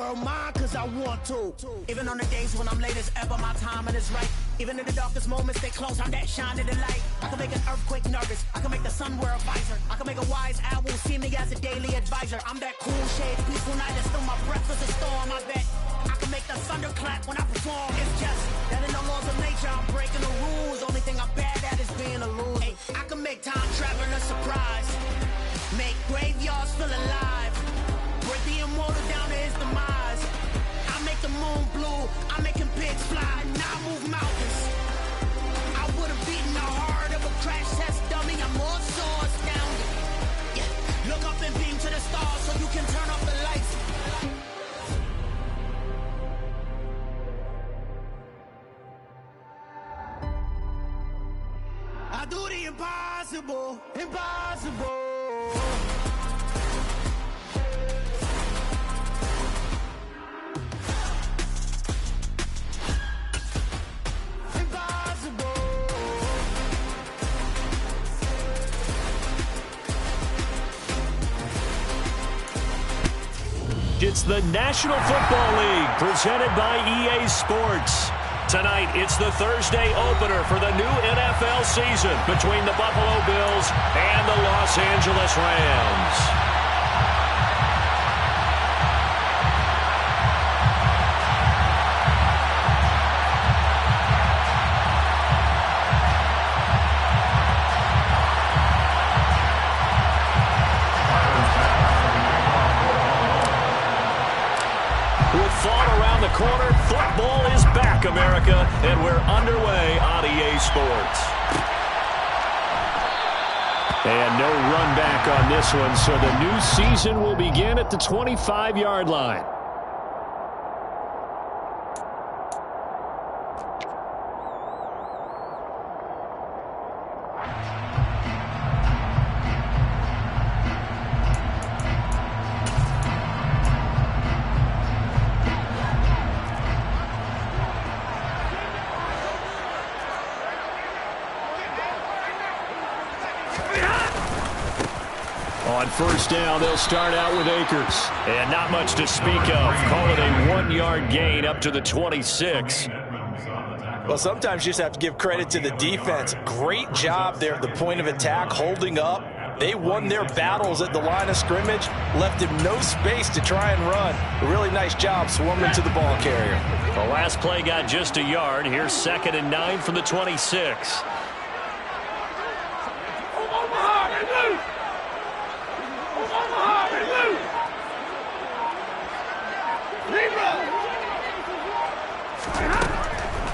world mine cause I want to. Even on the days when I'm late as ever, my timing is right. Even in the darkest moments, they close, I'm that shining the light. I can make an earthquake nervous, I can make the sun wear a visor. I can make a wise owl see me as a daily advisor. I'm that cool shade, peaceful night, and still my breath is a storm, I bet. I can make the thunder clap when I perform. It's just that in the laws of nature, I'm breaking the rules. Only thing I'm bad at is being a loser. Hey, I can make time traveling a surprise. Make graveyards feel alive. Break the immortal down to his demise. I make the moon blue. I'm making pigs fly. Now I move mountains. I would have beaten the heart of a crash test dummy. I'm more so astounded. Yeah. Look up and beam to the stars so you can turn off the lights. I do the impossible, impossible. It's the National Football League presented by EA Sports. Tonight, it's the Thursday opener for the new NFL season between the Buffalo Bills and the Los Angeles Rams. Corner, football is back, America, and we're underway on EA Sports. And no run back on this one, so the new season will begin at the 25-yard line. On first down, they'll start out with Akers. And not much to speak of. Call it a 1-yard gain up to the 26. Well, sometimes you just have to give credit to the defense. Great job there at the point of attack, holding up. They won their battles at the line of scrimmage, left him no space to try and run. A really nice job swarming to the ball carrier. The last play got just a yard. Here's 2nd and 9 from the 26.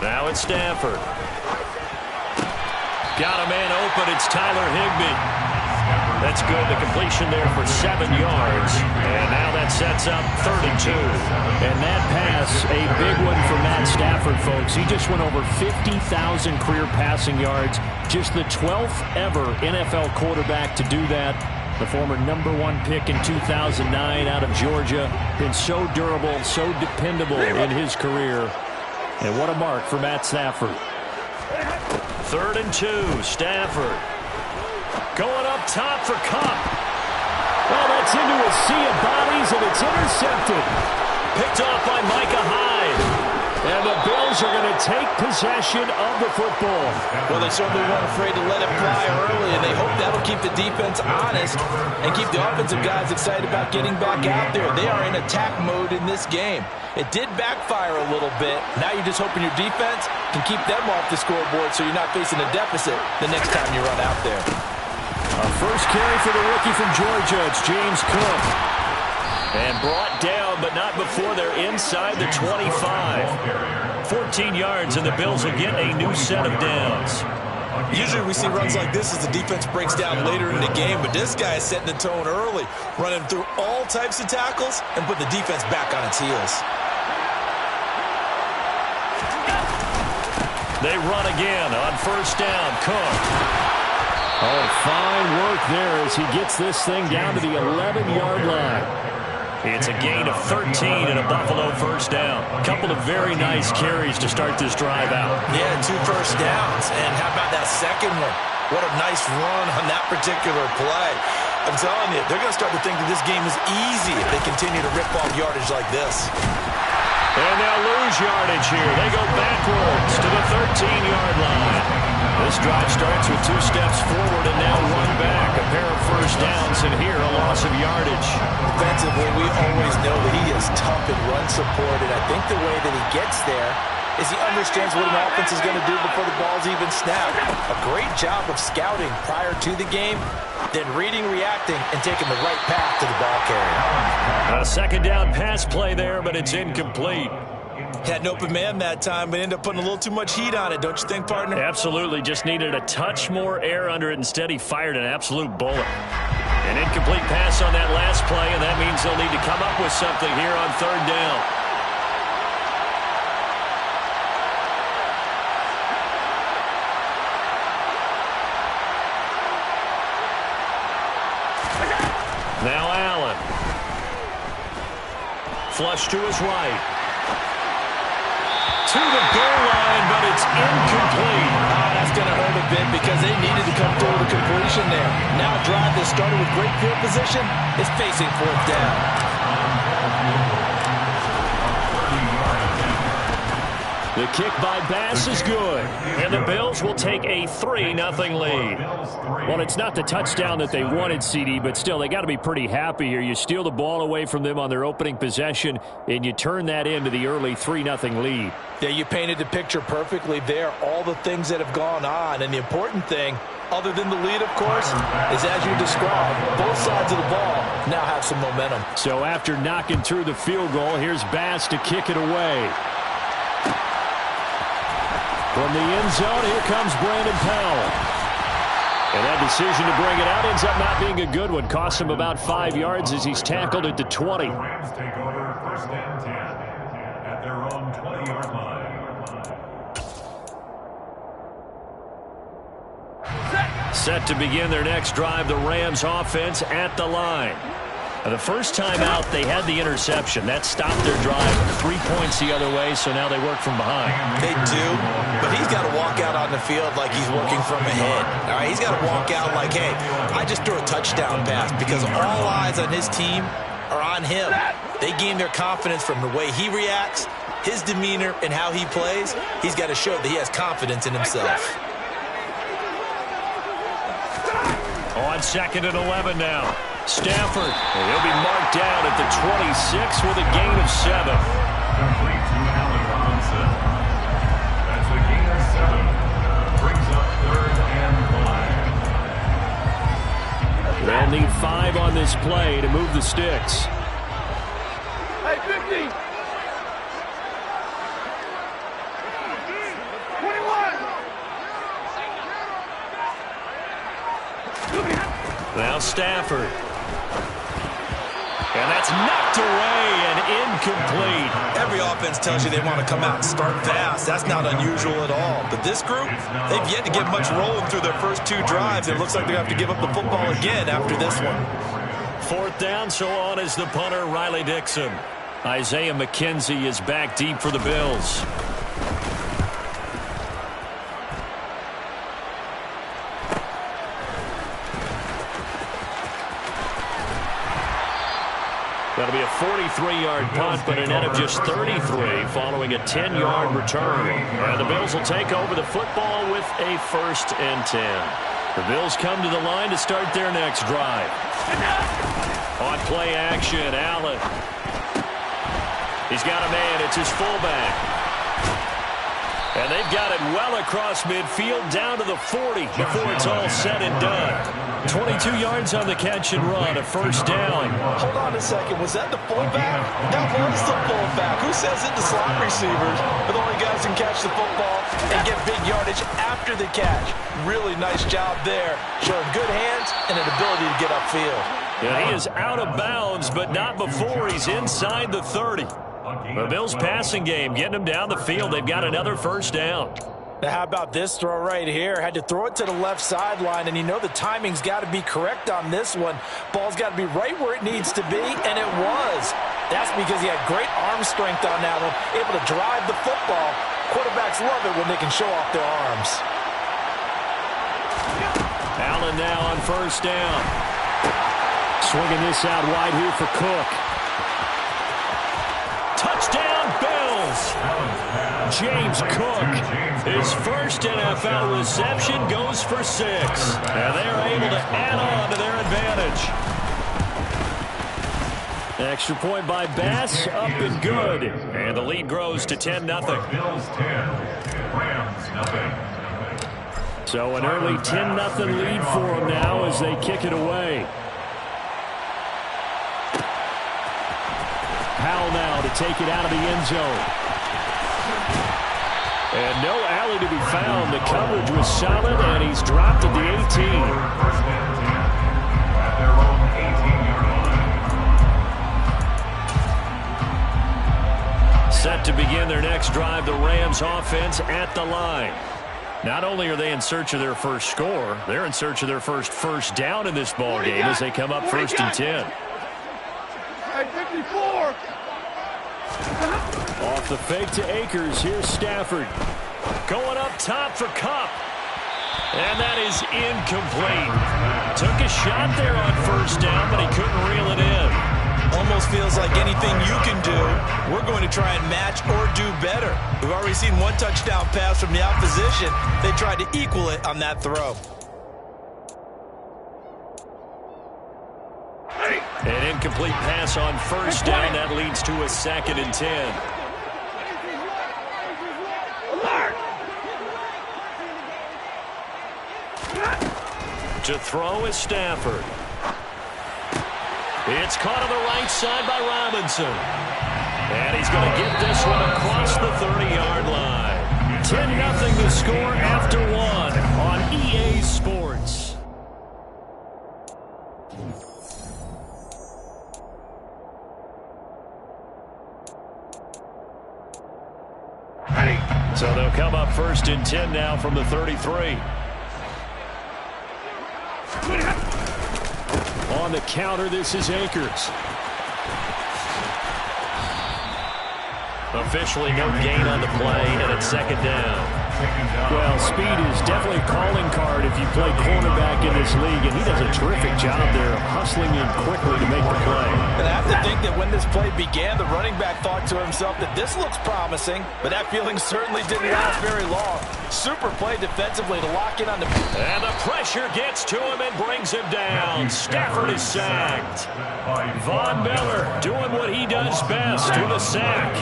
Now it's Stafford. Got a man open. It's Tyler Higbee. That's good. The completion there for 7 yards. And now that sets up 3rd and 2. And that pass, a big one for Matt Stafford, folks. He just went over 50,000 career passing yards. Just the 12th ever NFL quarterback to do that. The former #1 pick in 2009 out of Georgia. Been so durable, so dependable in his career. And what a mark for Matt Stafford. 3rd and 2, Stafford. Going up top for Kupp. Well, that's into a sea of bodies, and it's intercepted. Picked off by Micah Hyde. And the Bills are going to take possession of the football. Well, they certainly weren't afraid to let it fly early, and they hope that'll keep the defense honest and keep the offensive guys excited about getting back out there. They are in attack mode in this game. It did backfire a little bit. Now you're just hoping your defense can keep them off the scoreboard so you're not facing a deficit the next time you run out there. A first carry for the rookie from Georgia. It's James Cook. And brought down, but not before they're inside the 25. 14 yards, and the Bills will get a new set of downs. Usually we see runs like this as the defense breaks down later in the game, but this guy is setting the tone early, running through all types of tackles and putting the defense back on its heels. They run again on first down. Cook. Oh, fine work there as he gets this thing down to the 11-yard line. It's a gain of 13 and a Buffalo first down. A couple of very nice carries to start this drive out. Yeah, 2 first downs. And how about that second one? What a nice run on that particular play. I'm telling you, they're going to start to think that this game is easy if they continue to rip off yardage like this. And they'll lose yardage here. They go backwards to the 13-yard line. This drive starts with 2 steps forward and now 1 back. A pair of first downs, and here a loss of yardage. Defensively, we always know that he is tough in run support, and I think the way that he gets there is he understands what an offense is going to do before the ball's even snapped. A great job of scouting prior to the game, then reading, reacting, and taking the right path to the ball carrier. A second down pass play there, but it's incomplete. Had an open man that time, but ended up putting a little too much heat on it, don't you think, partner? Absolutely. Just needed a touch more air under it. Instead, he fired an absolute bullet. An incomplete pass on that last play, and that means they'll need to come up with something here on 3rd down. Now Allen. Flush to his right. To the goal line, but it's incomplete. That's going to hurt a bit because they needed to come through with a completion there. Now a drive that started with great field position is facing 4th down. The kick by Bass is good, and the Bills will take a 3-0 lead. Well, it's not the touchdown that they wanted, CD, but still, they got to be pretty happy here. You steal the ball away from them on their opening possession, and you turn that into the early 3-0 lead. Yeah, you painted the picture perfectly there, all the things that have gone on, and the important thing, other than the lead, of course, is as you described, both sides of the ball now have some momentum. So after knocking through the field goal, here's Bass to kick it away. From the end zone, here comes Brandon Powell. And that decision to bring it out ends up not being a good one. Costs him about 5 yards as he's tackled at the 20. Rams take over 1st and 10 at their own 20-yard line. Set to begin their next drive, the Rams offense at the line. The first time out, they had the interception. That stopped their drive 3 points the other way, so now they work from behind. They do, but he's got to walk out on the field like he's working from ahead. All right, he's got to walk out like, hey, I just threw a touchdown pass because all eyes on his team are on him. They gain their confidence from the way he reacts, his demeanor, and how he plays. He's got to show that he has confidence in himself. On 2nd and 11 now. Stafford, and he'll be marked down at the 26 with a gain of 7. Complete to Allen Robinson. That's a gain of 7. Brings up 3rd and 5. They'll need 5 on this play to move the sticks. Hey, 50. 21. Now Stafford. And that's knocked away and incomplete. Every offense tells you they want to come out and start fast. That's not unusual at all. But this group, they've yet to get much rolling through their first 2 drives. It looks like they have to give up the football again after this one. 4th down, so on is the punter, Riley Dixon. Isaiah McKenzie is back deep for the Bills. That'll be a 43-yard punt, but a net of just 33 following a 10-yard return. And the Bills will take over the football with a 1st and 10. The Bills come to the line to start their next drive. On play action, Allen. He's got a man. It's his fullback. And they've got it well across midfield down to the 40 before it's all said and done. 22 yards on the catch and run, a 1st down. Hold on a second. Was that the fullback? That was the fullback. Who says it? The slot receivers are the only guys who can catch the football and get big yardage after the catch. Really nice job there, showing good hands and an ability to get upfield. Yeah, he is out of bounds, but not before he's inside the 30. The Bills' passing game getting them down the field. They've got another 1st down. Now, how about this throw right here? Had to throw it to the left sideline, and you know the timing's got to be correct on this one. Ball's got to be right where it needs to be, and it was. That's because he had great arm strength on that one, able to drive the football. Quarterbacks love it when they can show off their arms. Allen now on 1st down. Swinging this out wide here for Cook. Touchdown, Bills! James Cook, his first NFL reception, goes for 6. And they're able to add on to their advantage. Extra point by Bass, up and good. And the lead grows to 10-0. Bills 10, Rams 0. So an early 10-0 lead for them now as they kick it away. Powell now to take it out of the end zone. And no alley to be found. The coverage was solid, and he's dropped at the 18. First and 10 at their own 18-yard line. Set to begin their next drive, the Rams offense at the line. Not only are they in search of their first score, they're in search of their first down in this ball game as they come up 1st and 10. Hey, 54. Off the fake to Akers. Here's Stafford. Going up top for Kupp. And that is incomplete. Took a shot there on 1st down, but he couldn't reel it in. Almost feels like anything you can do, we're going to try and match or do better. We've already seen one touchdown pass from the opposition. They tried to equal it on that throw. An incomplete pass on 1st down. That leads to a 2nd and 10. To throw is Stafford. It's caught on the right side by Robinson. And he's going to get this one across the 30-yard line. 10-0 the score after 1 on EA Sports. So they'll come up 1st and 10 now from the 33. On the counter, this is Akers. Officially no gain on the play, and it's 2nd down. Well, speed is definitely a calling card if you play cornerback in this league, and he does a terrific job there of hustling in quickly to make the play. And I have to think that when this play began, the running back thought to himself that this looks promising, but that feeling certainly didn't last very long. Super play defensively to lock in on the... And the pressure gets to him and brings him down. Stafford is sacked. Von Miller doing what he does best with a sack.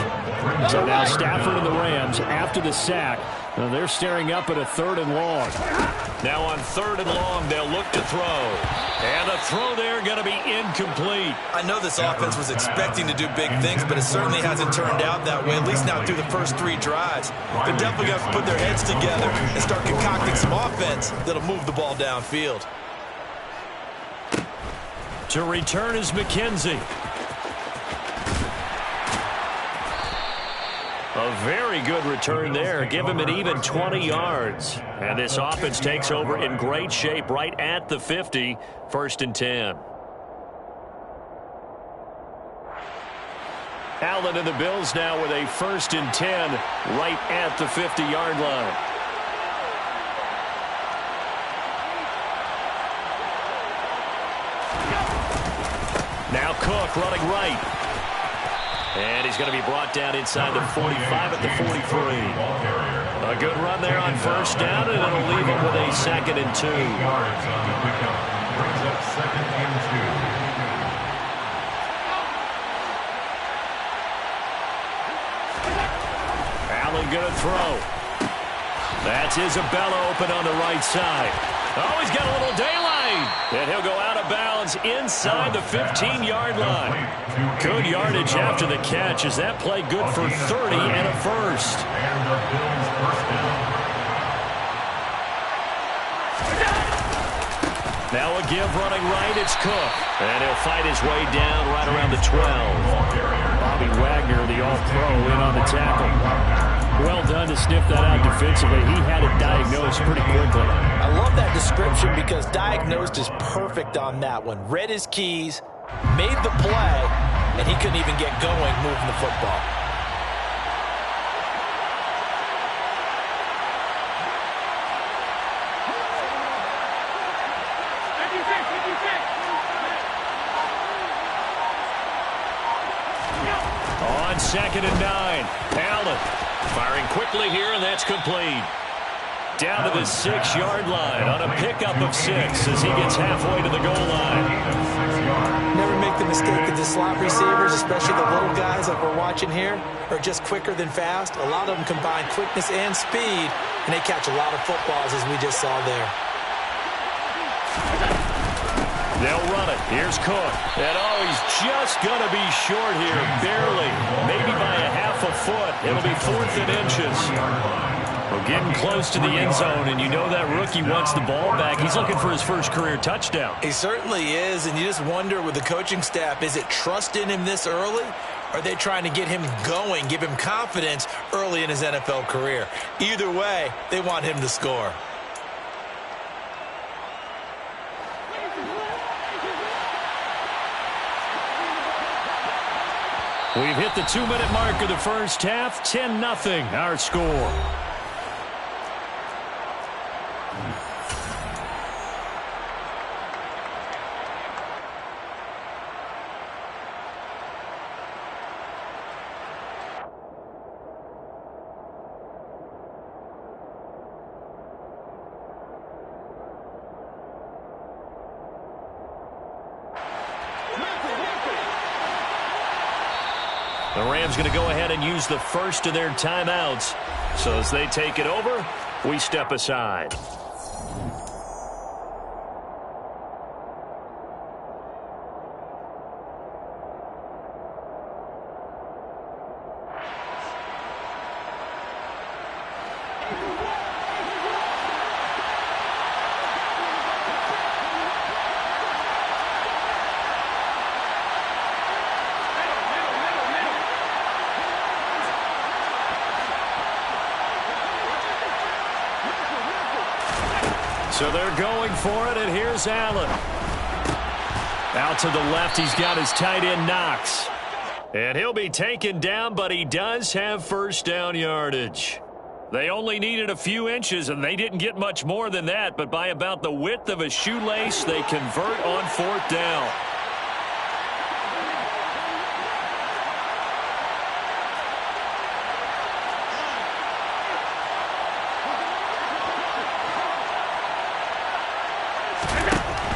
So now Stafford and the Rams, after the sack, they're staring up at a 3rd and long. Now on 3rd and long, they'll look to throw. And the throw there going to be incomplete. I know this offense was expecting to do big things, but it certainly hasn't turned out that way, at least not through the first 3 drives. They're definitely going to have to put their heads together and start concocting some offense that'll move the ball downfield. To return is McKenzie. A very good return there. Give him an even 20 yards. And this offense takes over in great shape right at the 50. 1st and 10. Allen and the Bills now with a 1st and 10 right at the 50-yard line. Now Cook running right. And he's going to be brought down inside the 45 at the 43. A good run there on 1st down, and it'll leave him with a 2nd and 2. Yards on the pickup. Brings up 2nd and 2. Allen going to throw. That's Isabella open on the right side. Oh, he's got a little daylight. And he'll go out of bounds inside the 15-yard line. Good yardage after the catch. Is that play good for 30 and a 1st? And the Bills first down. Now a give running right. It's Cook. And he'll fight his way down right around the 12. Bobby Wagner, the all-pro, in on the tackle. Well done to sniff that out defensively. He had it diagnosed pretty quickly. I love that description because diagnosed is perfect on that one. Read his keys, made the play, and he couldn't even get going moving the football. on 2nd and 9. Allen firing quickly here, and that's complete. Down to the 6-yard line on a pickup of 6 as he gets halfway to the goal line. Never make the mistake that the slot receivers, especially the little guys like we're watching here, are just quicker than fast. A lot of them combine quickness and speed, and they catch a lot of footballs as we just saw there. They'll run it. Here's Cook. And he's just going to be short here, barely. Maybe by a half a foot. It'll be 4th and inches. We're getting close to the end zone, and you know that rookie wants the ball back. He's looking for his first career touchdown. He certainly is, and you just wonder with the coaching staff, is it trust in him this early? Or are they trying to get him going, give him confidence early in his NFL career? Either way, they want him to score. We've hit the 2-minute mark of the first half. 10-0 our score. The Rams going to go ahead and use the first of their timeouts. So as they take it over, we step aside. So they're going for it, and here's Allen. Out to the left, he's got his tight end Knox. And he'll be taken down, but he does have first down yardage. They only needed a few inches, and they didn't get much more than that, but by about the width of a shoelace, they convert on 4th down.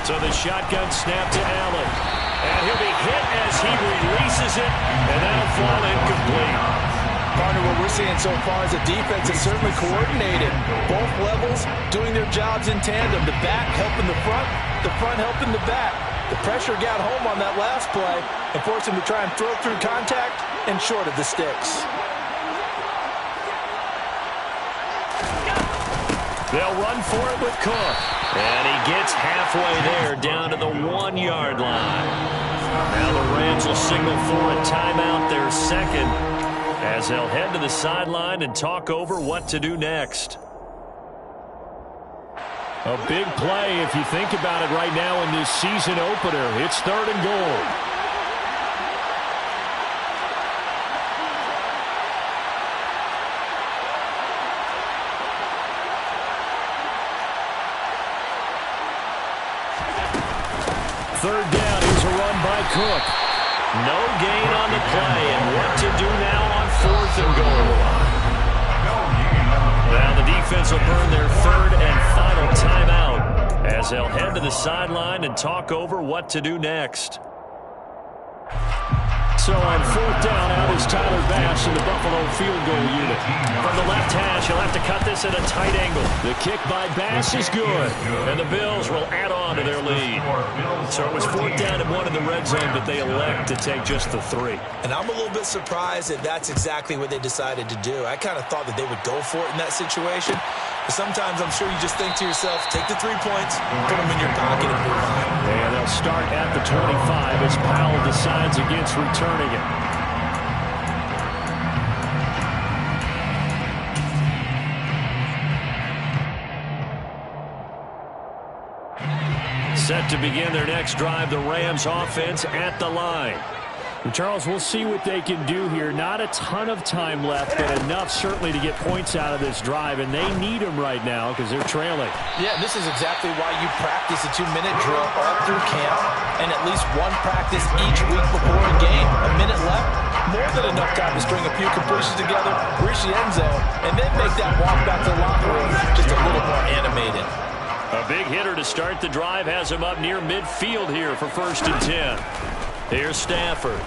So the shotgun snap to Allen. And he'll be hit as he releases it, and that'll fall incomplete. Partner, what we're seeing so far is the defense is certainly coordinated. Both levels doing their jobs in tandem. The back helping the front helping the back. The pressure got home on that last play and forced him to try and throw through contact and short of the sticks. They'll run for it with Cook. And he gets halfway there, down to the 1-yard line. Now the Rams will signal for a timeout, their second, as they'll head to the sideline and talk over what to do next. A big play if you think about it right now in this season opener. It's 3rd and goal. Third down, here's a run by Cook. No gain on the play, and what to do now on 4th and goal. Now the defense will burn their 3rd and final timeout as they'll head to the sideline and talk over what to do next. So on 4th down, out is Tyler Bass in the Buffalo field goal unit. From the left hash, he'll have to cut this at a tight angle. The kick by Bass is good. And the Bills will add on to their lead. So it was 4th down and 1 in the red zone, but they elect to take just the 3. And I'm a little bit surprised that that's exactly what they decided to do. I kind of thought that they would go for it in that situation. But sometimes I'm sure you just think to yourself, take the 3 points, put them in your pocket, and move on. And they'll start at the 25 as Powell decides against returning it. Set to begin their next drive, the Rams offense at the line. Charles, we'll see what they can do here. Not a ton of time left, but enough certainly to get points out of this drive, and they need them right now because they're trailing. Yeah, this is exactly why you practice a 2-minute drill all through camp and at least one practice each week before a game. A minute left, More than enough time to string a few completions together, reach the end zone, and then make that walk back to the locker room just a little more animated. A big hitter to start the drive has him up near midfield here for 1st and 10. Here's Stafford.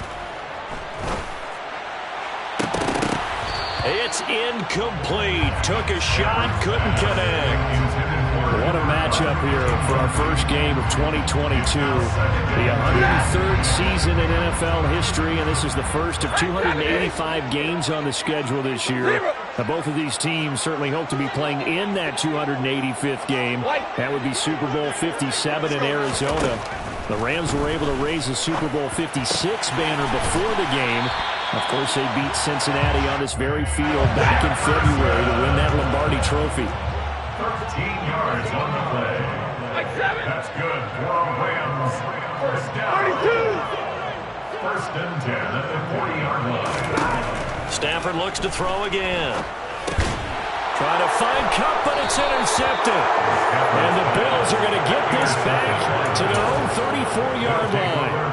It's incomplete. Took a shot, couldn't connect. What a matchup here for our first game of 2022. The 103rd season in NFL history, and this is the first of 285 games on the schedule this year. Now, both of these teams certainly hope to be playing in that 285th game. That would be Super Bowl 57 in Arizona. The Rams were able to raise the Super Bowl 56 banner before the game. Of course, they beat Cincinnati on this very field back in February to win that Lombardi Trophy. 13 yards on the play. That's good for Rams. First down. 1st and 10 at the 40-yard line. Stafford looks to throw again. Trying to find Kupp, but it's intercepted. And the Bills are going to get this back to their own 34-yard line.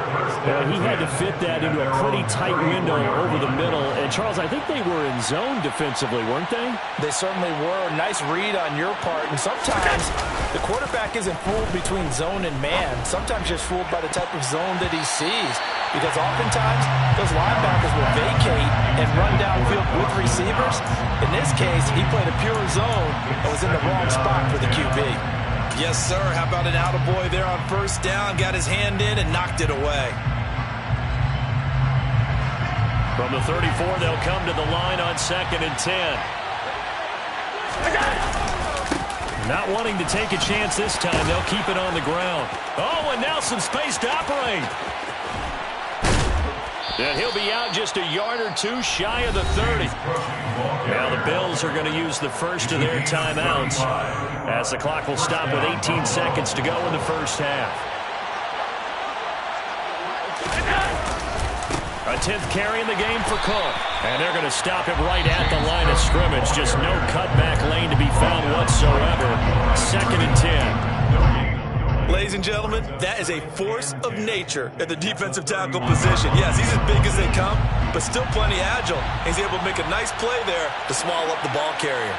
He had to fit that into a pretty tight window over the middle. And, Charles, I think they were in zone defensively, weren't they? They certainly were. Nice read on your part. And sometimes the quarterback isn't fooled between zone and man. Sometimes just fooled by the type of zone that he sees. Because oftentimes those linebackers will vacate and run downfield with receivers. In this case, he played a pure zone and was in the wrong spot for the QB. Yes, sir. How about an attaboy there on 1st down? Got his hand in and knocked it away. From the 34, they'll come to the line on 2nd and 10. Not wanting to take a chance this time, they'll keep it on the ground. Oh, and now some space to operate. And he'll be out just a yard or two shy of the 30. Now the Bills are going to use the first of their timeouts as the clock will stop with 18 seconds to go in the first half. A 10th carry in the game for Cook. And they're going to stop him right at the line of scrimmage. Just no cutback lane to be found whatsoever. 2nd and 10. Ladies and gentlemen, that is a force of nature at the defensive tackle position. Yes, he's as big as they come, but still plenty agile. He's able to make a nice play there to swallow up the ball carrier.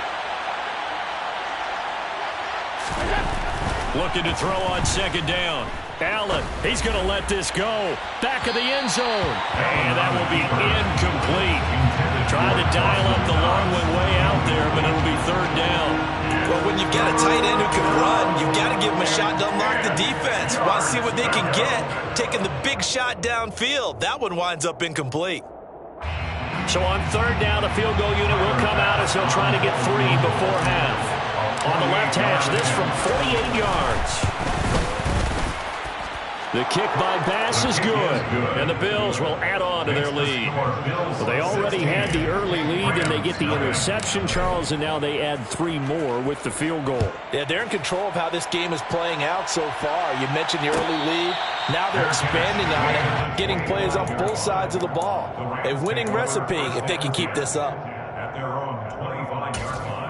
Looking to throw on 2nd down. Allen, he's going to let this go. Back of the end zone. And that will be incomplete. Tried to dial up the long one way out there, but it'll be 3rd down. Well, when you've got a tight end who can run, you've got to give him a shot to unlock the defense. Want to see what they can get, taking the big shot downfield. That one winds up incomplete. So on 3rd down, a field goal unit will come out as he'll try to get 3 before half. On the left hash, this from 48 yards. The kick by Bass is good, and the Bills will add on to their lead. Well, they already had the early lead, and they get the interception, Charles, and now they add 3 more with the field goal. Yeah, they're in control of how this game is playing out so far. You mentioned the early lead. Now they're expanding on it, getting plays on both sides of the ball. A winning recipe if they can keep this up. At their own 25-yard line.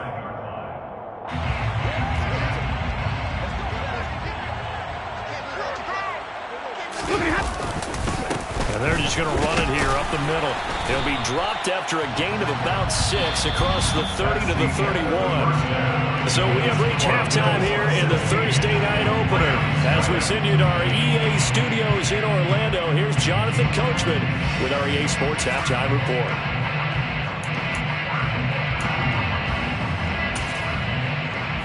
And they're just going to run it here up the middle. He'll be dropped after a gain of about 6 across the 30 to the 31. So we have reached halftime here in the Thursday night opener. As we send you to our EA studios in Orlando, here's Jonathan Coachman with our EA Sports Halftime Report.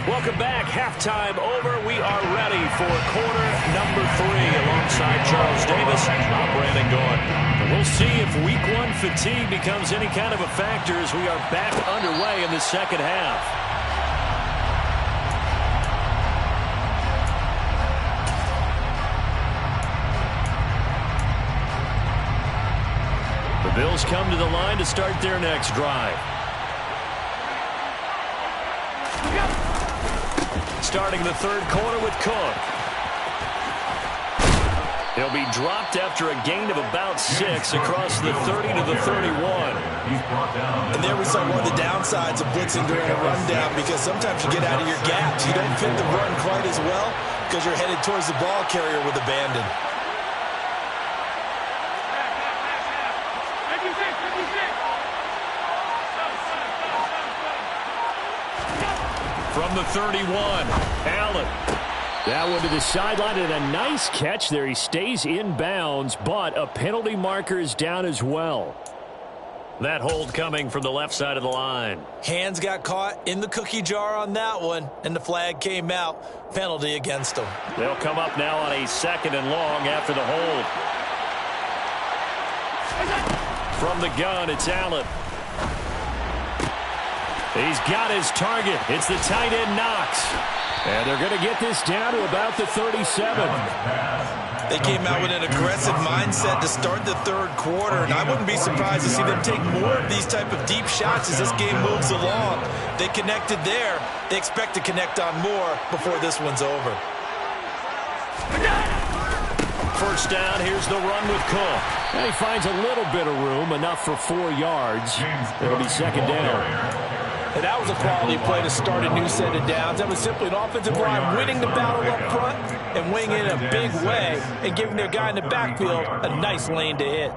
Welcome back. Halftime over. We are ready for quarter number 3 alongside Charles Davis. I'm Brandon Gaudin. And we'll see if week 1 fatigue becomes any kind of a factor as we are back underway in the second half. The Bills come to the line to start their next drive. Starting the 3rd quarter with Cook. He'll be dropped after a gain of about 6 across the 30 to the 31. And there we saw one of the downsides of blitzing during a rundown, because sometimes you get out of your gaps. You don't fit the run quite as well because you're headed towards the ball carrier with abandon. From the 31, Allen. That one to the sideline, and a nice catch there. He stays in bounds, but a penalty marker is down as well. That hold coming from the left side of the line. Hands got caught in the cookie jar on that one, and the flag came out. Penalty against them. They'll come up now on a 2nd and long after the hold. From the gun, it's Allen. He's got his target. It's the tight end Knox. And they're going to get this down to about the 37. They came out with an aggressive mindset to start the third quarter, and I wouldn't be surprised to see them take more of these type of deep shots as this game moves along. They connected there. They expect to connect on more before this one's over. First down, here's the run with Cook. And he finds a little bit of room, enough for 4 yards. It'll be 2nd down. And that was a quality play to start a new set of downs. That was simply an offensive line winning the battle up front and winning it in a big way and giving their guy in the backfield a nice lane to hit.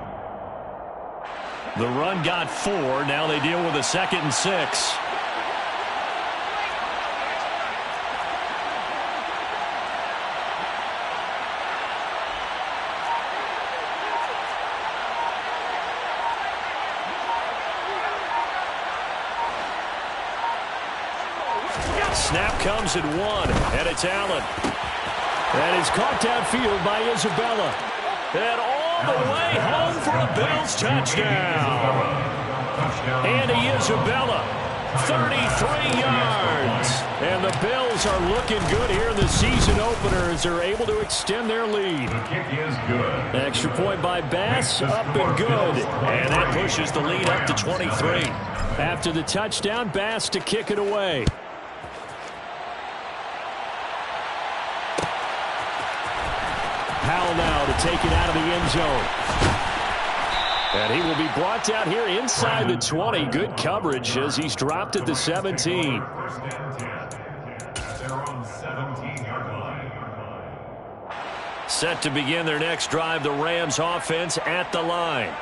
The run got 4. Now they deal with a 2nd and 6. Snap comes at 1, and it's Allen. And it's caught downfield by Isabella. And all the way home for a Bills touchdown. Andy Isabella, 33 yards. And the Bills are looking good here in the season opener as they're able to extend their lead. The kick is good. Extra point by Bass, up and good. And that pushes the lead up to 23. After the touchdown, Bass to kick it away. Powell now to take it out of the end zone. And he will be brought down here inside the 20. Good coverage as he's dropped at the 17. First and 10. At their own 17-yard line. Set to begin their next drive, the Rams offense at the line.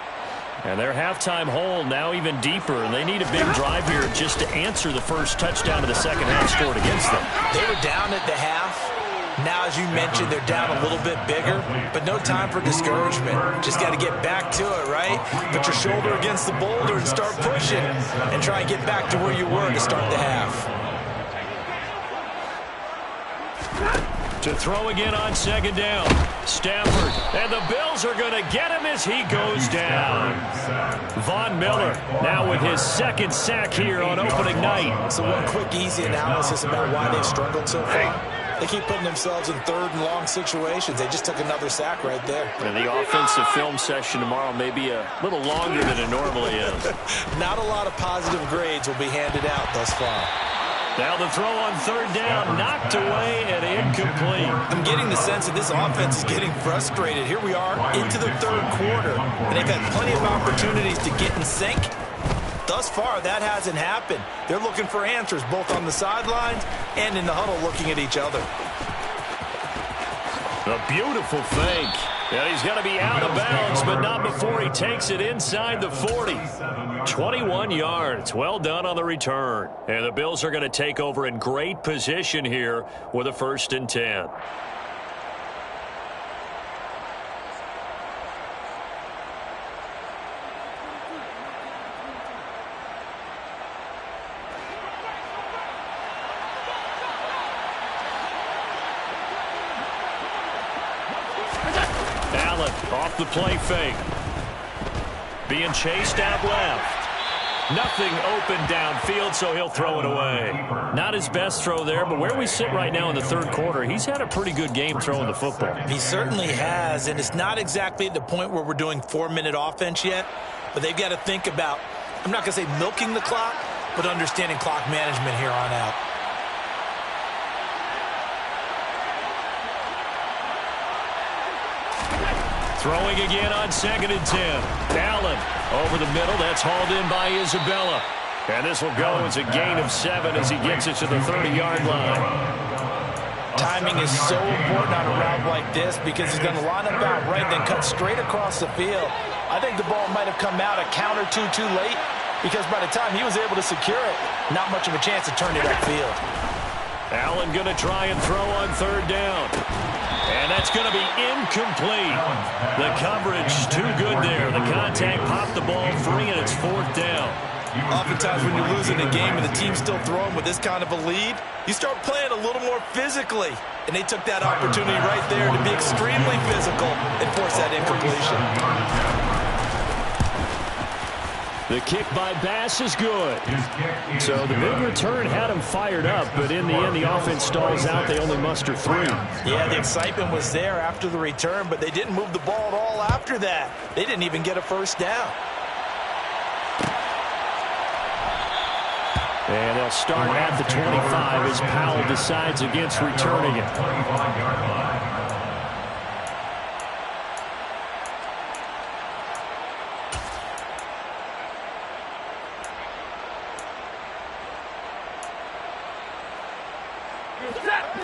And their halftime hole now even deeper, and they need a big drive here just to answer the first touchdown of the second half scored against them. They were down at the half. Now, as you mentioned, they're down a little bit bigger, but no time for discouragement. Just got to get back to it, right? Put your shoulder against the boulder and start pushing and try and get back to where you were to start the half. To throw again on 2nd down. Stafford. And the Bills are going to get him as he goes down. Von Miller now with his 2nd sack here on opening night. So one quick, easy analysis about why they've struggled so far. They keep putting themselves in 3rd and long situations. They just took another sack right there. And the offensive film session tomorrow may be a little longer than it normally is. Not a lot of positive grades will be handed out thus far. Now the throw on 3rd down, knocked away and incomplete. I'm getting the sense that this offense is getting frustrated. Here we are into the 3rd quarter, and they've had plenty of opportunities to get in sync. Thus far, that hasn't happened. They're looking for answers both on the sidelines and in the huddle looking at each other. A beautiful fake. And he's going to be out of bounds, but not before he takes it inside the 40. 21 yards. Well done on the return. And the Bills are going to take over in great position here with a 1st and 10. Allen off the play fake. Being chased out left. Nothing open downfield, so he'll throw it away. Not his best throw there, but where we sit right now in the 3rd quarter, he's had a pretty good game throwing the football. He certainly has, and it's not exactly at the point where we're doing 4-minute offense yet, but they've got to think about, I'm not going to say milking the clock, but understanding clock management here on out. Throwing again on 2nd and 10. Allen over the middle. That's hauled in by Isabella. And this will go as a gain of 7 as he gets it to the 30-yard line. Timing is so important on a route like this because he's going to line up out right, then cut straight across the field. I think the ball might have come out a count or two too late, because by the time he was able to secure it, not much of a chance to turn it upfield. Allen going to try and throw on third down. And that's going to be incomplete. The coverage too good there. The contact popped the ball free, and it's fourth down. Oftentimes when you're losing a game and the team's still throwing with this kind of a lead, you start playing a little more physically. And they took that opportunity right there to be extremely physical and force that incompletion. The kick by Bass is good. So the big return had him fired up, but in the end, the offense stalls out. They only muster 3. Yeah, the excitement was there after the return, but they didn't move the ball at all after that. They didn't even get a first down. And they'll start at the 25 as Powell decides against returning it.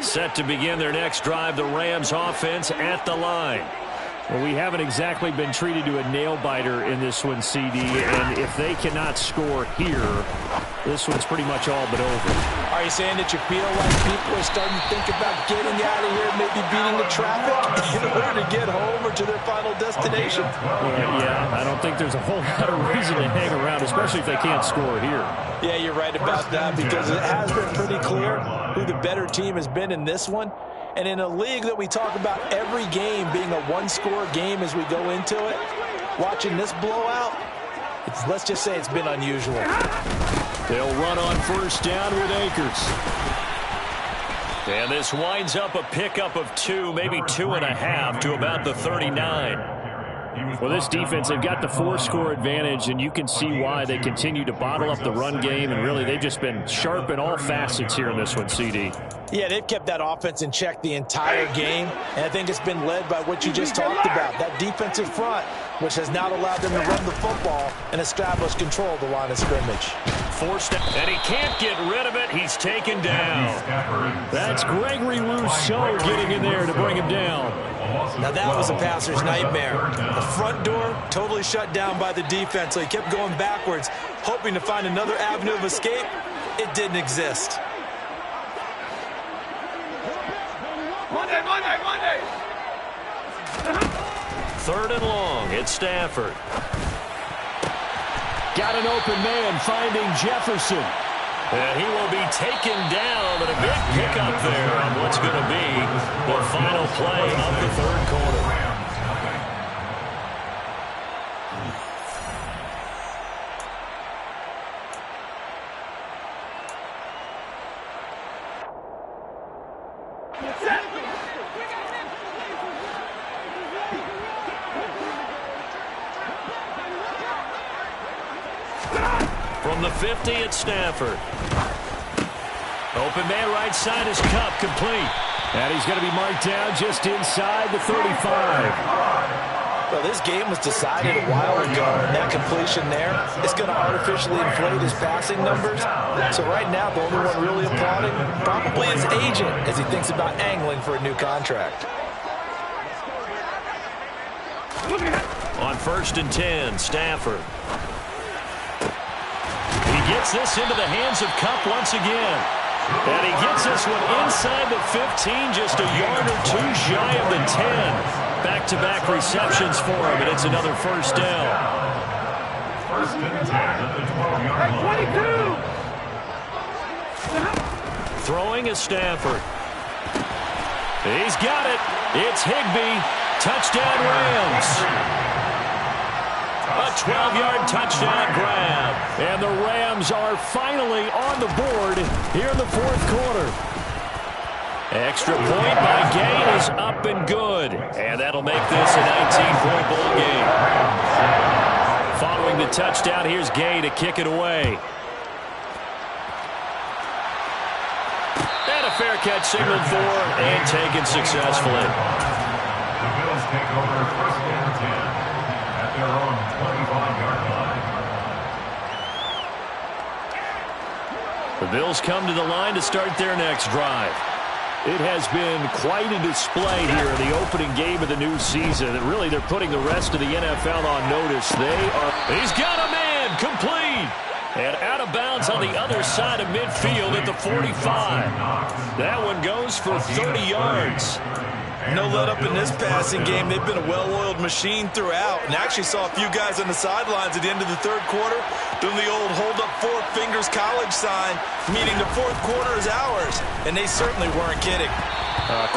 Set to begin their next drive, the Rams offense at the line. Well, we haven't exactly been treated to a nail-biter in this one, CD, and if they cannot score here, this one's pretty much all but over. Are you saying that you feel like people are starting to think about getting out of here, maybe beating the traffic in order to get home or to their final destination? Yeah, I don't think there's a whole lot of reason to hang around, especially if they can't score here. Yeah, you're right about that, because it has been pretty clear who the better team has been in this one. And in a league that we talk about every game being a one-score game as we go into it, watching this blowout, let's just say it's been unusual. They'll run on first down with Akers. And this winds up a pickup of 2, maybe 2.5 to about the 39. Well, this defense, they've got the 4-score advantage, and you can see why they continue to bottle up the run game, and really they've just been sharp in all facets here in this one, CD. Yeah, they've kept that offense in check the entire game, and I think it's been led by what you just talked about, that defensive front, which has not allowed them to run the football and establish control of the line of scrimmage. Forced it, and he can't get rid of it. He's taken down. That's Gregory Rousseau getting in there to bring him down. Now that was a passer's nightmare. The front door totally shut down by the defense, so he kept going backwards, hoping to find another avenue of escape. It didn't exist. Monday. Third and long, it's Stafford. Got an open man finding Jefferson. And he will be taken down, and a big pickup there on what's going to be the final play of the third quarter. From the 50, it's Stafford. Open man right side is Kupp, complete. And he's going to be marked down just inside the 35. Well, this game was decided a while ago, and that completion there is going to artificially inflate his passing numbers. So right now, the only one really applauding probably his agent as he thinks about angling for a new contract. On 1st and 10, Stafford. He gets this into the hands of Kupp once again. And he gets this one inside the 15, just a yard or 2 shy of the 10. Back-to-back receptions for him, and it's another first down. 1st and 10 at the 12-yard line. 22! Throwing is Stafford. He's got it. It's Higbee. Touchdown Rams. A 12-yard touchdown grab. And the Rams are finally on the board here in the fourth quarter. Extra point by Gay is up and good. And that'll make this a 19-point ball game. Following the touchdown, here's Gay to kick it away. And a fair catch signaled for and taken successfully. The Bills take over 1st and 10 at their own 25-yard line. The Bills come to the line to start their next drive. It has been quite a display here in the opening game of the new season. And really, they're putting the rest of the NFL on notice. He's got a man, complete. And out of bounds on the other side of midfield at the 45. That one goes for 30 yards. No let up in this passing game. They've been a well-oiled machine throughout, and actually saw a few guys on the sidelines at the end of the third quarter doing the old hold up four fingers college sign, meaning the fourth quarter is ours, and they certainly weren't kidding.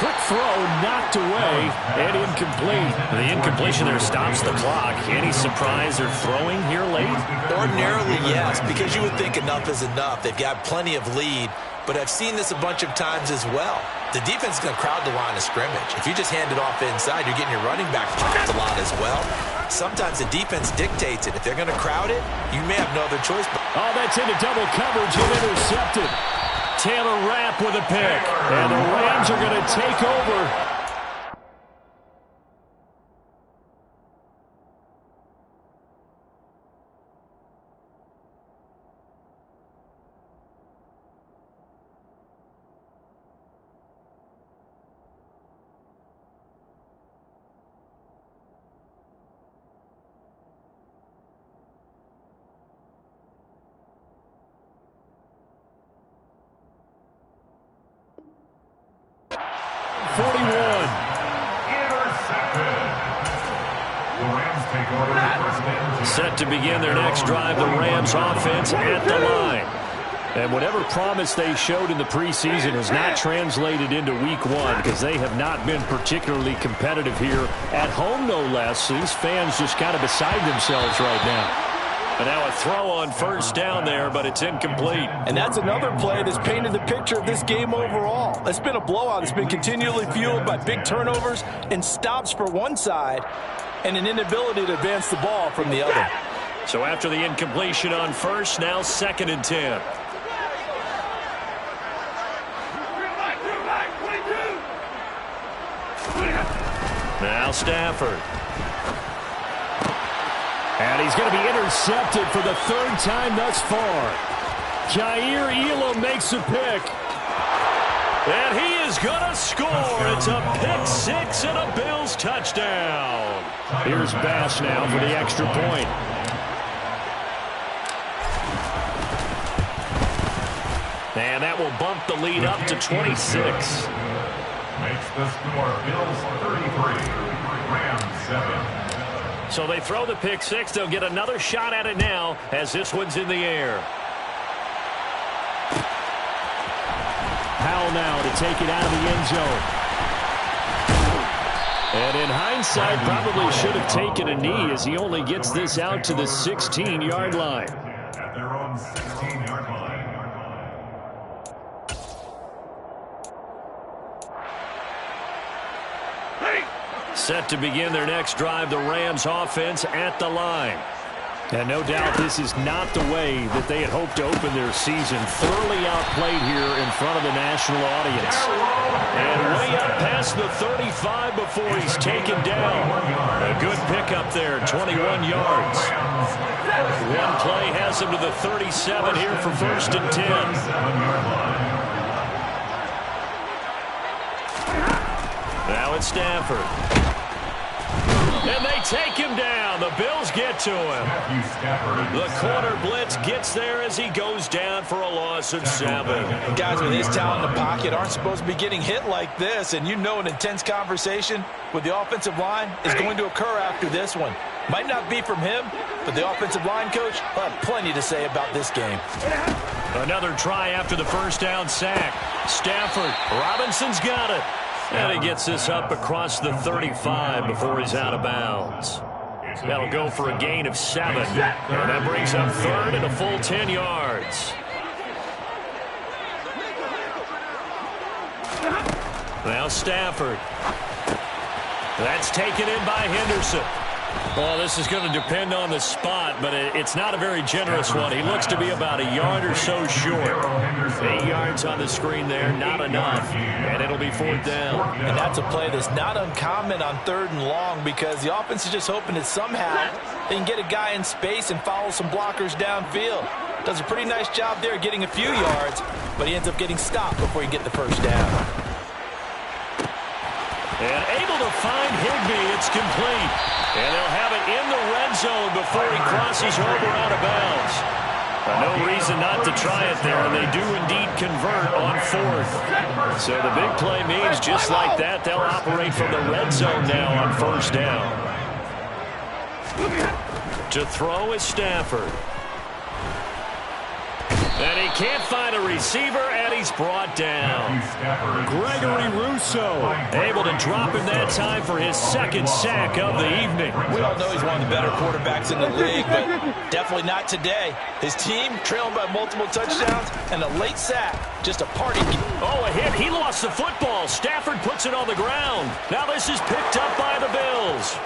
Quick throw, knocked away, and incomplete. The incompletion there stops the clock. Any surprise they're throwing here late? Ordinarily, yes, because you would think enough is enough. They've got plenty of lead, but I've seen this a bunch of times as well. The defense is going to crowd the line of scrimmage. If you just hand it off inside, you're getting your running back popped a lot as well. Sometimes the defense dictates it. If they're going to crowd it, you may have no other choice. Oh, that's into double coverage and intercepted. Taylor Rapp with a pick. And the Rams are going to take over. Set to begin their next drive, the Rams offense at the line. And whatever promise they showed in the preseason has not translated into week one because they have not been particularly competitive here at home, no less. These fans just kind of beside themselves right now. And now a throw on first down there, but it's incomplete. And that's another play that's painted the picture of this game overall. It's been a blowout. It's been continually fueled by big turnovers and stops for one side and an inability to advance the ball from the other. So after the incompletion on first, now 2nd and 10. Now Stafford. And he's going to be intercepted for the third time thus far. Jair Elam makes a pick. And he is going to score. It's a pick six and a Bills touchdown. Here's Bass now for the extra point. And that will bump the lead up to 26. Makes the score Bills 33, Rams 7. So they throw the pick six. They'll get another shot at it now as this one's in the air. Powell now to take it out of the end zone. And in hindsight, probably should have taken a knee as he only gets this out to the 16-yard line. At their own 16-yard line. Set to begin their next drive, the Rams offense at the line. And no doubt this is not the way that they had hoped to open their season. Thoroughly outplayed here in front of the national audience. And way up past the 35 before he's taken down. A good pickup there, 21 yards. One play has him to the 37 here for 1st and 10. Now it's Stafford. And they take him down. The Bills get to him. The corner blitz gets there as he goes down for a loss of 7. Guys with his talent in the pocket aren't supposed to be getting hit like this, and you know an intense conversation with the offensive line is going to occur after this one. Might not be from him, but the offensive line coach will have plenty to say about this game. Another try after the first down sack. Stafford, Robinson's got it. And he gets this up across the 35 before he's out of bounds. That'll go for a gain of 7. And that brings up 3rd and a full 10 yards. Now Stafford. That's taken in by Henderson. Well, this is going to depend on the spot, but it's not a very generous one. He looks to be about a yard or so short. 8 yards on the screen there, not enough. And it'll be 4th down. And that's a play that's not uncommon on 3rd and long because the offense is just hoping that somehow they can get a guy in space and follow some blockers downfield. Does a pretty nice job there getting a few yards, but he ends up getting stopped before he can get the first down. And able to find Higbee. It's complete. And they'll have it in the red zone before he crosses over out of bounds. No reason not to try it there, and they do indeed convert on 4th. So the big play means just like that, they'll operate from the red zone now on 1st down. To throw is Stafford. And he can't find a receiver, and he's brought down. Gregory Rousseau Able to drop him that time for his 2nd sack of the evening. We all know he's one of the better quarterbacks in the league, but definitely not today. His team trailing by multiple touchdowns and a late sack. Just a party. Oh, a hit. He lost the football. Stafford puts it on the ground. Now this is picked up by the Bills.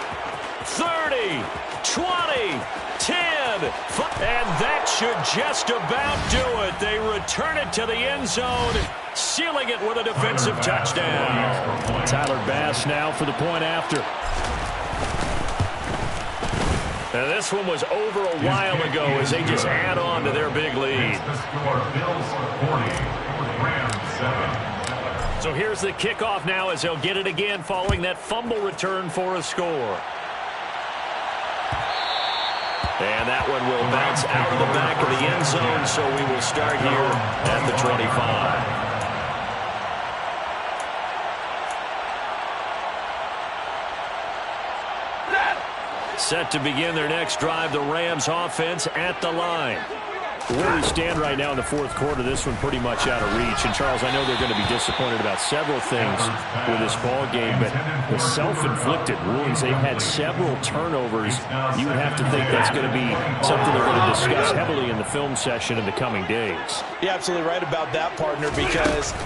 30, 20, 10, and that should just about do it. They return it to the end zone, sealing it with a defensive touchdown. Tyler Bass now for the point after. And this one was over a while ago as they just add on to their big lead. So here's the kickoff now as they'll get it again following that fumble return for a score. And that one will bounce out of the back of the end zone, so we will start here at the 25. Set to begin their next drive, the Rams offense at the line. Where we stand right now in the 4th quarter, this one pretty much out of reach. And, Charles, I know they're going to be disappointed about several things with this ball game, but the self-inflicted wounds, they've had several turnovers. You would have to think that's going to be something they're going to discuss heavily in the film session in the coming days. You're absolutely right about that, partner, because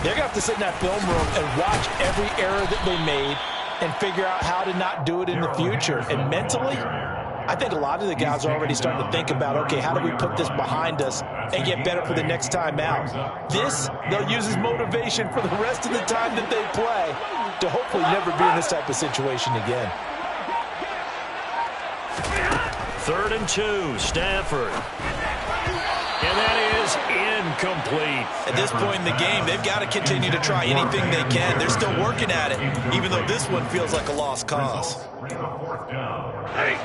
they're going to have to sit in that film room and watch every error that they made and figure out how to not do it in the future. And mentally, I think a lot of the guys are already starting to think about, okay, how do we put this behind us and get better for the next time out? This, they'll use as motivation for the rest of the time that they play to hopefully never be in this type of situation again. 3rd and 2, Stafford. And that is incomplete. At this point in the game, they've got to continue to try anything they can. They're still working at it, even though this one feels like a lost cause. Hey.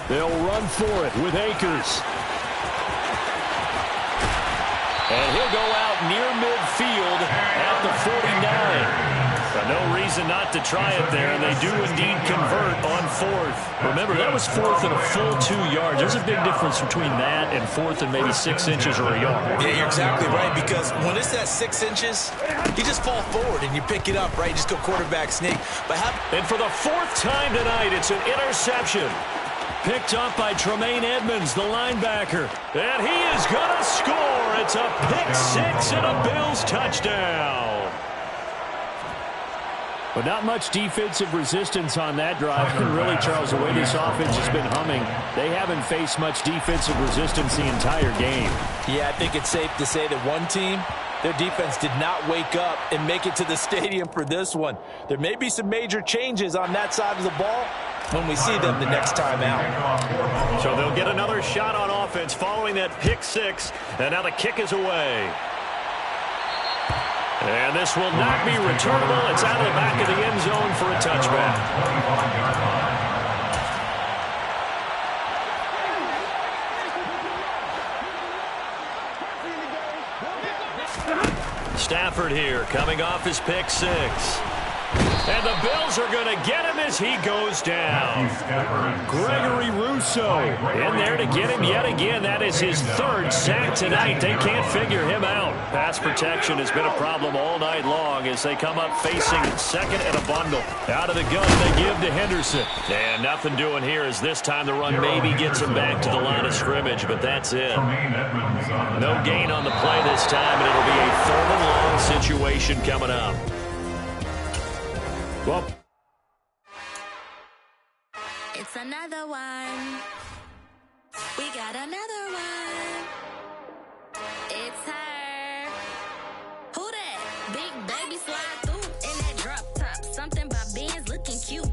They'll run for it with Akers. And he'll go out near midfield at the 49. But no reason not to try it there, and they do indeed convert on 4th. Remember, that was 4th and a full 2 yards. There's a big difference between that and 4th and maybe 6 inches or a yard. Yeah, you're exactly right, because when it's at 6 inches, you just fall forward and you pick it up, right? You just go quarterback sneak. And for the 4th time tonight, it's an interception. Picked up by Tremaine Edmonds, the linebacker. And he is going to score. It's a pick 6 and a Bills touchdown. But not much defensive resistance on that drive. And really, Charles, the way this offense has been humming, they haven't faced much defensive resistance the entire game. Yeah, I think it's safe to say that one team, their defense did not wake up and make it to the stadium for this one. There may be some major changes on that side of the ball when we see them the next time out. So they'll get another shot on offense following that pick 6. And now the kick is away. And this will not be returnable. It's out of the back of the end zone for a touchback. Stafford here coming off his pick 6. And the Bills are going to get him as he goes down. Gregory Rousseau in there to get him yet again. That is his 3rd sack tonight. They can't figure him out. Pass protection has been a problem all night long as they come up facing 2nd and a bundle. Out of the gun they give to Henderson. And nothing doing here as this time the run maybe gets him back to the line of scrimmage, but that's it. No gain on the play this time, and it'll be a 3rd and long situation coming up. Well, it's another one. We got another one. It's her. Who that? Big baby slide through in that drop top. Something about Benz looking cute.